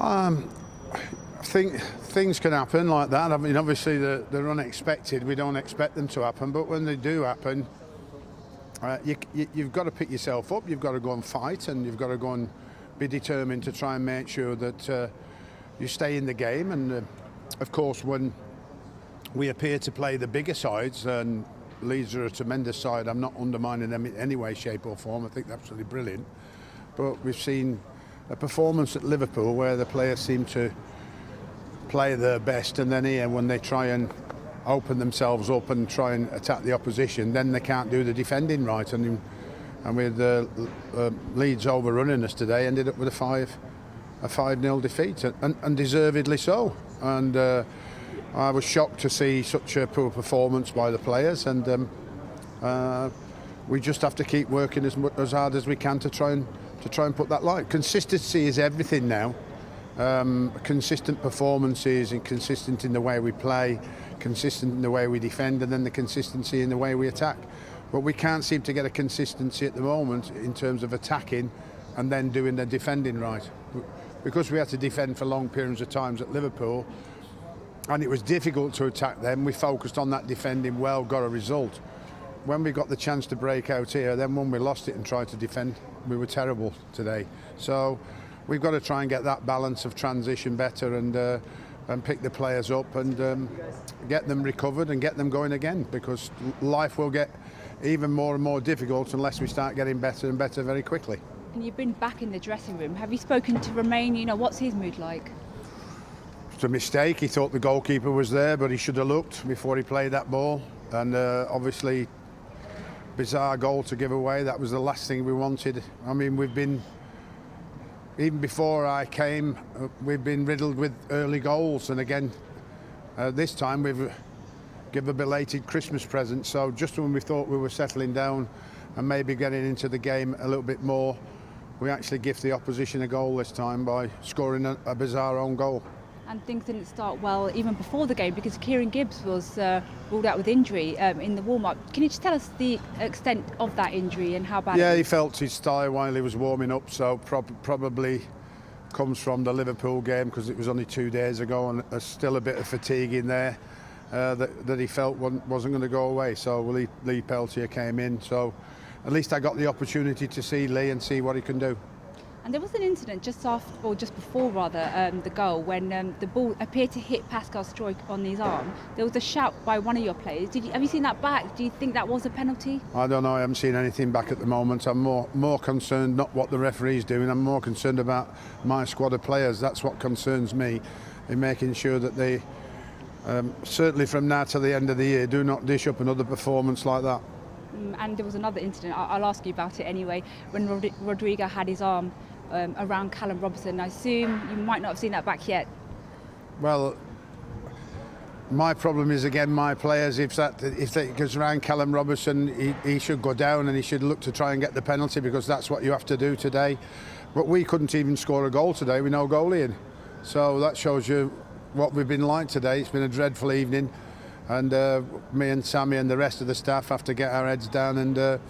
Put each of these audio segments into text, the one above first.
Um, I think things can happen like that. I mean, obviously they're unexpected. We don't expect them to happen, but when they do happen, you've got to pick yourself up. You've got to go and fight, and you've got to go and be determined to try and make sure that you stay in the game. And of course, when we appear to play the bigger sides, and Leeds are a tremendous side, I'm not undermining them in any way, shape or form. I think they're absolutely brilliant. But we've seen a performance at Liverpool where the players seem to play their best, and then here when they try and open themselves up and try and attack the opposition, then they can't do the defending right. And with Leeds overrunning us today, ended up with a 5-0 defeat, and deservedly so. And I was shocked to see such a poor performance by the players, and we just have to keep working as hard as we can to try and put that right. Consistency is everything now. Consistent performances, and consistent in the way we play, consistent in the way we defend, and then the consistency in the way we attack. But we can't seem to get a consistency at the moment in terms of attacking and then doing the defending right. Because we had to defend for long periods of times at Liverpool, and it was difficult to attack them, we focused on that defending well, got a result. When we got the chance to break out here, then when we lost it and tried to defend, we were terrible today. So we've got to try and get that balance of transition better, and pick the players up, and get them recovered and get them going again, because life will get even more and more difficult unless we start getting better and better very quickly. And you've been back in the dressing room. Have you spoken to Romain? What's his mood like? It's a mistake. He thought the goalkeeper was there, but he should have looked before he played that ball. And obviously, bizarre goal to give away. That was the last thing we wanted. I mean, even before I came, we've been riddled with early goals, and again, this time we've given a belated Christmas present. So just when we thought we were settling down and maybe getting into the game a little bit more, we actually gift the opposition a goal this time by scoring a bizarre own goal. And things didn't start well even before the game, because Kieran Gibbs was ruled out with injury in the warm-up. Can you just tell us the extent of that injury and how bad it is? Yeah, he felt his thigh while he was warming up, so probably comes from the Liverpool game, because it was only 2 days ago, and there's still a bit of fatigue in there that he felt wasn't going to go away. So Lee Peltier came in, so at least I got the opportunity to see Lee and see what he can do. And there was an incident just before the goal, when the ball appeared to hit Pascal Struijk on his arm. There was a shout by one of your players. Have you seen that back? Do you think that was a penalty? I don't know. I haven't seen anything back at the moment. I'm more concerned not what the referee's doing. I'm more concerned about my squad of players. That's what concerns me, in making sure that they, certainly from now to the end of the year, do not dish up another performance like that. And there was another incident, I'll ask you about it anyway, when Rodrigo had his arm around Callum Robinson. I assume you might not have seen that back yet. Well, my problem is, again, my players, if they goes around Callum Robinson, he should go down and he should look to try and get the penalty, because that's what you have to do today. But we couldn't even score a goal today with no goalie in. So that shows you what we've been like today. It's been a dreadful evening, and me and Sammy and the rest of the staff have to get our heads down and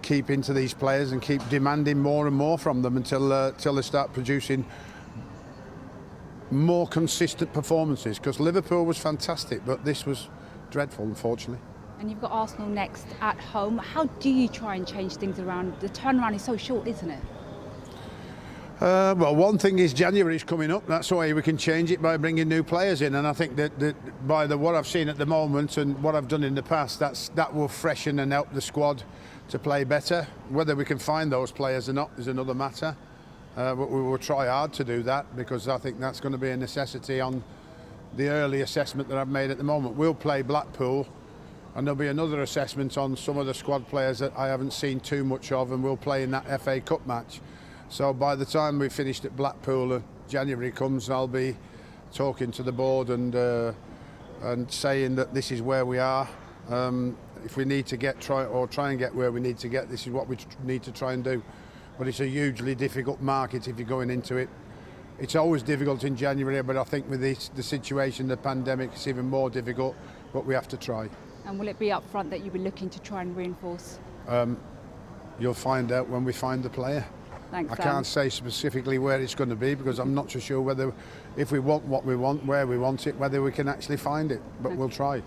keep into these players and keep demanding more and more from them until they start producing more consistent performances, because Liverpool was fantastic, but this was dreadful, unfortunately. And you've got Arsenal next at home. How do you try and change things around? The turnaround is so short, isn't it? Well, one thing is January's coming up. That's the way we can change it, by bringing new players in. And I think that by what I've seen at the moment and what I've done in the past, that will freshen and help the squad to play better. Whether we can find those players or not is another matter. But we will try hard to do that, because I think that's going to be a necessity on the early assessment that I've made at the moment. We'll play Blackpool, and there'll be another assessment on some of the squad players that I haven't seen too much of, and we'll play in that FA Cup match. So by the time we've finished at Blackpool and January comes, I'll be talking to the board and saying that this is where we are. If we need to try and get where we need to get, this is what we need to try and do. But it's a hugely difficult market if you're going into it. It's always difficult in January, but I think with the situation, the pandemic, it's even more difficult, but we have to try. And will it be up front that you'll be looking to try and reinforce? You'll find out when we find the player. Thanks, I Sam. can't say specifically where it's going to be because I'm not so sure whether, if we want what we want, where we want it, whether we can actually find it. But we'll try.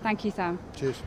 Thank you, Sam. Cheers.